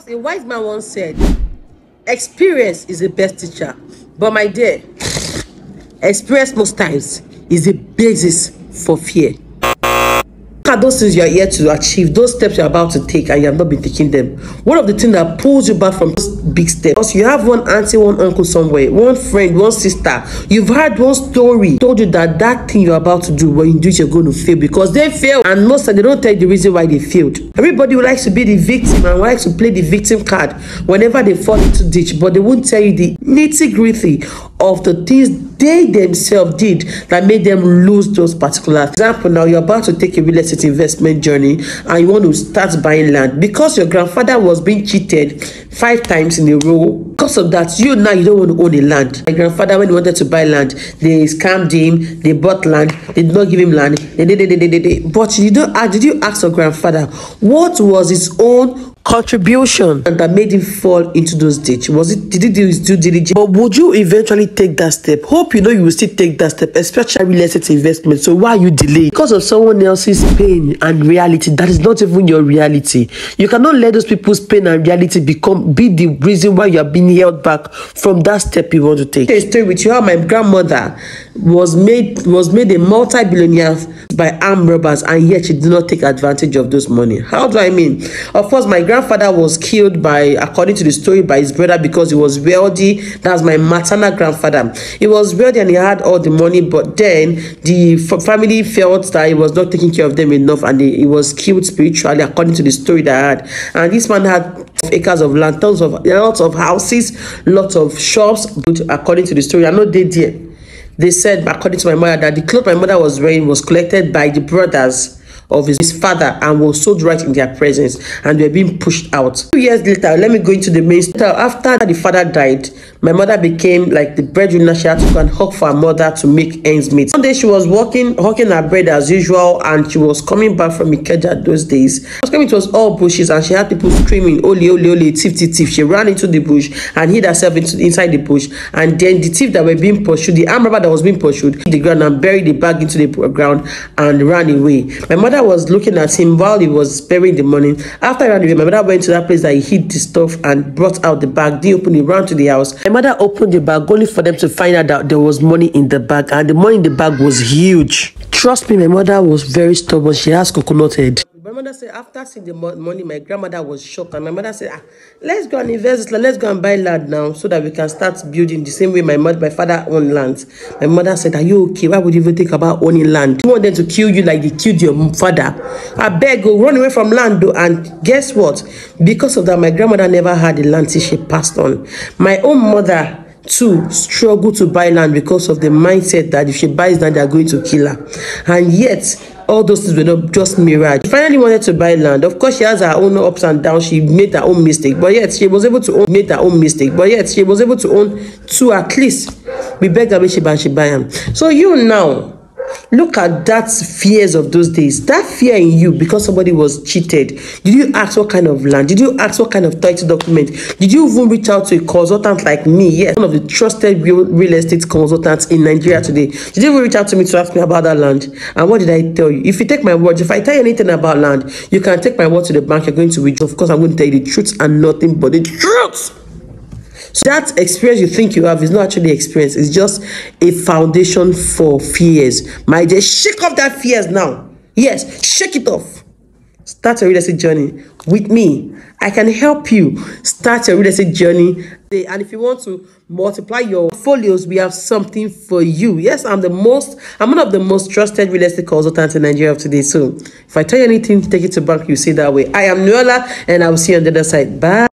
A wise man once said, experience is the best teacher. But my dear, experience most times is the basis for fear. Look at those things you are here to achieve, those steps you're about to take, and you have not been taking them. One of the things that pulls you back from those big steps, because you have one auntie, one uncle somewhere, one friend, one sister, you've heard one story, told you that that thing you're about to do, when you do it, you're going to fail, because they fail, and most of them, they don't tell you the reason why they failed. Everybody would like to be the victim and likes to play the victim card whenever they fall into ditch, but they won't tell you the nitty-gritty of the things they themselves did that made them lose those particular. For example, now you're about to take a real estate investment journey and you want to start buying land because your grandfather was being cheated 5 times in a row. Because of that, you now you don't want to own a land. My grandfather, when he wanted to buy land, they scammed him, they bought land, they did not give him land, but you don't ask, did you ask your grandfather what was his own contribution and that made him fall into those ditch? Was it, did he do his due diligence? Or would you eventually take that step? Hope you know you will still take that step, especially real estate investment. So why are you delaying? Because of someone else's pain and reality that is not even your reality. You cannot let those people's pain and reality be the reason why you are being held back from that step you want to take. A story with you how my grandmother was made a multi-billionaire by armed robbers, and yet she did not take advantage of those money. How do I mean? Of course, my grandfather was killed by, according to the story, by his brother because he was wealthy. That's my maternal grandfather. He was wealthy and he had all the money, but then the family felt that he was not taking care of them enough, and he was killed spiritually, according to the story that I had. And this man had acres of land, lots of houses, lots of shops, according to the story. I know they did. They said, according to my mother, that the clothes my mother was wearing was collected by the brothers of his father and was sold right in their presence, and they were being pushed out. 2 years later, let me go into the main story. After the father died, my mother became like the breadwinner. She had to go and hawk for her mother to make ends meet. One day she was hawking her bread as usual, and she was coming back from Ikeja those days. It was all bushes, and she had people screaming, "Ole, ole, ole, thief, thief, thief." She ran into the bush and hid herself inside the bush, and then the thief that were being pursued, the armed robber that was being pursued, hit the ground and buried the bag into the ground and ran away. My mother was looking at him while he was burying the money. After I ran away, my mother went to that place that he hid the stuff and brought out the bag. They opened it, ran to the house. My mother opened the bag only for them to find out that there was money in the bag, and the money in the bag was huge. Trust me, my mother was very stubborn. She has coconut head. My mother said after seeing the money, my grandmother was shocked, and my mother said, let's go and invest this land, let's go and buy land now so that we can start building the same way my father owned land. My mother said, are you okay? Why would you even think about owning land? You want them to kill you like they killed your father? I beg, go run away from land though. And guess what? Because of that, my grandmother never had the land till she passed on. My own mother too struggled to buy land because of the mindset that if she buys land, they are going to kill her. And yet, all those things were not just mirage. She finally wanted to buy land. Of course, she has her own ups and downs. She made her own mistake, but yet she was able to own 2 at least. We begged her when she buy them. So you now look at that fears of those days. That fear in you because somebody was cheated. Did you ask what kind of land? Did you ask what kind of title document? Did you even reach out to a consultant like me? Yes, one of the trusted real estate consultants in Nigeria today. Did you even reach out to me to ask me about that land? And what did I tell you? If you take my word, if I tell you anything about land, you can take my word to the bank. You're going to withdraw. Of course, I'm going to tell you the truth and nothing but the truth. So that experience you think you have is not actually experience. It's just a foundation for fears. My dear, shake off that fears now. Yes, shake it off. Start a real estate journey with me. I can help you start a real estate journey. And if you want to multiply your portfolios, we have something for you. Yes, I'm one of the most trusted real estate consultants in Nigeria today. So if I tell you anything, take it to bank, you say that way. I am Nuala, and I will see you on the other side. Bye.